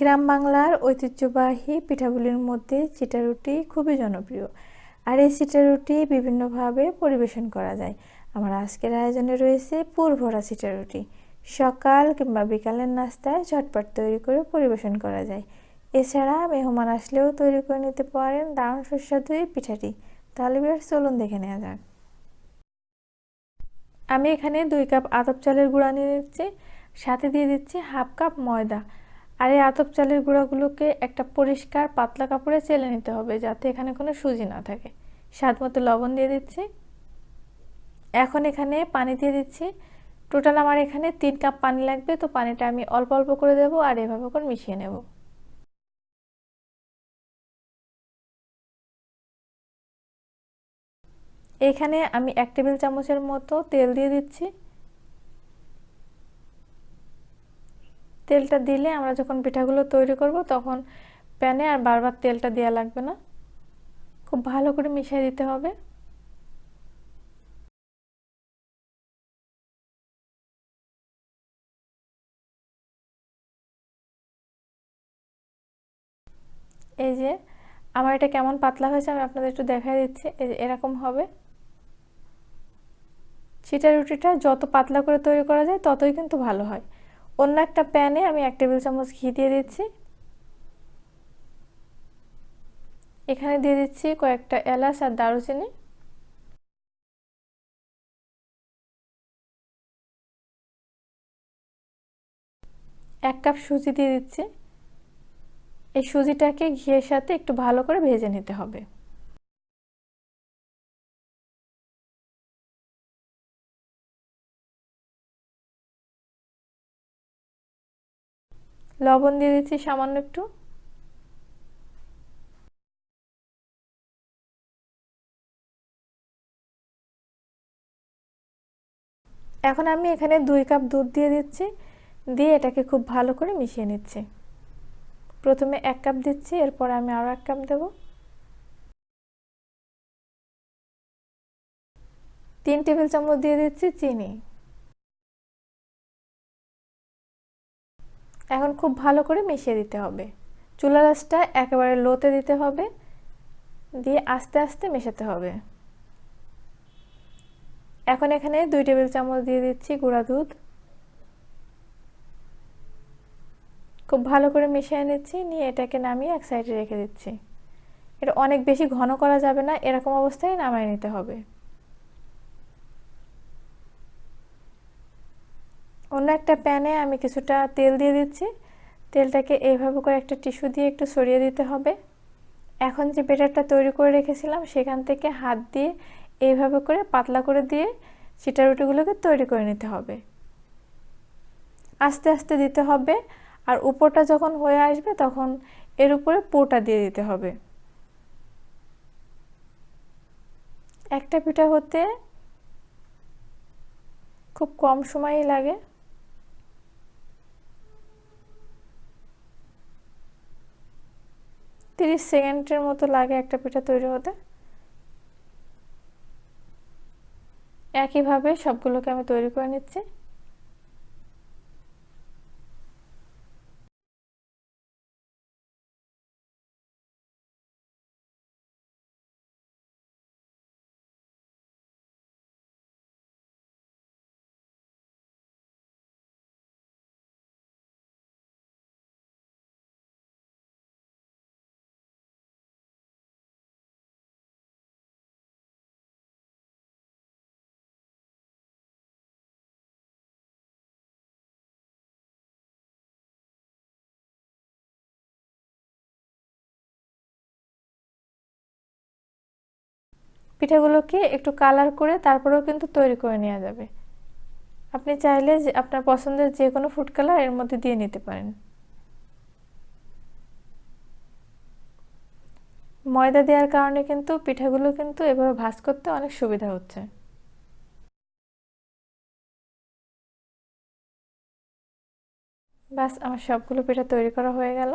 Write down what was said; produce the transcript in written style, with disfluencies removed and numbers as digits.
গ্রাম বাংলার ঐতিহ্যবাহী পিঠাগুলির মধ্যে চিটা রুটি খুবই জনপ্রিয়। আর এই চিটা রুটি বিভিন্নভাবে পরিবেশন করা যায়। আমার আজকের আয়োজনে রয়েছে পুর ভরা চিটা রুটি। সকাল কিংবা বিকালের নাস্তায় ঝটপট তৈরি করে পরিবেশন করা যায়। এছাড়া মেহমান আসলেও তৈরি করে নিতে পারেন দারুণ সুস্বাদু এই পিঠাটি। তাহলে বেশ চলুন দেখে নেওয়া যাক। আমি এখানে 2 কাপ আতপ চালের গুঁড়া নিয়ে নিচ্ছি, সাথে দিয়ে দিচ্ছি হাফ কাপ ময়দা। আর এই আতপ চালের গুঁড়াগুলোকে একটা পরিষ্কার পাতলা কাপড়ে চেলে নিতে হবে, যাতে এখানে কোনো সুজি না থাকে। স্বাদ মতো লবণ দিয়ে দিচ্ছি। এখন এখানে পানি দিয়ে দিচ্ছি। টোটাল আমার এখানে 3 কাপ পানি লাগবে, তো পানিটা আমি অল্প অল্প করে দেব আর এভাবে করে মিশিয়ে নেব। এখানে আমি 1 টেবিল চামচের মতো তেল দিয়ে দিচ্ছি। তেলটা দিলে আমরা যখন পিঠাগুলো তৈরি করব তখন প্যানে আর বারবার তেলটা দেওয়া লাগবে না। খুব ভালো করে মিশিয়ে দিতে হবে। এই যে আমার এটা কেমন পাতলা হয়েছে আমি আপনাদের একটু দেখাই দিচ্ছি। এই যে এরকম হবে। চিটা রুটিটা যত পাতলা করে তৈরি করা যায় ততই কিন্তু ভালো হয়। অন্য একটা প্যানে আমি 1 টেবিল চামচ ঘি দিয়ে দিচ্ছি। এখানে দিয়ে দিচ্ছি কয়েকটা এলাচ আর দারুচিনি। 1 কাপ সুজি দিয়ে দিচ্ছি। এই সুজিটাকে ঘিয়ের সাথে একটু ভালো করে ভেজে নিতে হবে। লবণ দিয়ে দিচ্ছি সামান্য একটু। এখন আমি এখানে 2 কাপ দুধ দিয়ে দিচ্ছি, দিয়ে এটাকে খুব ভালো করে মিশিয়ে নিচ্ছি। প্রথমে 1 কাপ দিচ্ছি, এরপর আমি আরও 1 কাপ দেব। 3 টেবিল চামচ দিয়ে দিচ্ছি চিনি। এখন খুব ভালো করে মিশিয়ে দিতে হবে। চুলার আঁচটা একেবারে লোতে দিতে হবে, দিয়ে আস্তে আস্তে মেশাতে হবে। এখন এখানে 2 টেবিল চামচ দিয়ে দিচ্ছি গুঁড়া দুধ। খুব ভালো করে মিশিয়ে নিচ্ছি, নিয়ে এটাকে নামিয়ে এক সাইডে রেখে দিচ্ছি। এটা অনেক বেশি ঘন করা যাবে না, এরকম অবস্থায় নামিয়ে নিতে হবে। অন্য একটা প্যানে আমি কিছুটা তেল দিয়ে দিচ্ছি। তেলটাকে এইভাবে করে একটা টিস্যু দিয়ে একটু ছড়িয়ে দিতে হবে। এখন যে ব্যাটারটা তৈরি করে রেখেছিলাম সেখান থেকে হাত দিয়ে এইভাবে করে পাতলা করে দিয়ে চিটা রুটিগুলোকে তৈরি করে নিতে হবে। আস্তে আস্তে দিতে হবে, আর উপরটা যখন হয়ে আসবে তখন এর উপরে পুরটা দিয়ে দিতে হবে। একটা পিঠা হতে খুব কম সময়ই লাগে। তিরিশ সেকেন্ডের মতো লাগে একটা পিঠা তৈরি হতে। একইভাবে সবগুলোকে আমি তৈরি করে নিচ্ছি। পিঠাগুলোকে একটু কালার করে তারপরেও কিন্তু তৈরি করে নেওয়া যাবে। আপনি চাইলে যে আপনার পছন্দের যে কোনো ফুড কালার এর মধ্যে দিয়ে নিতে পারেন। ময়দা দেওয়ার কারণে কিন্তু পিঠাগুলো কিন্তু এভাবে ভাঁজ করতে অনেক সুবিধা হচ্ছে। ব্যাস আমার সবগুলো পিঠা তৈরি করা হয়ে গেল।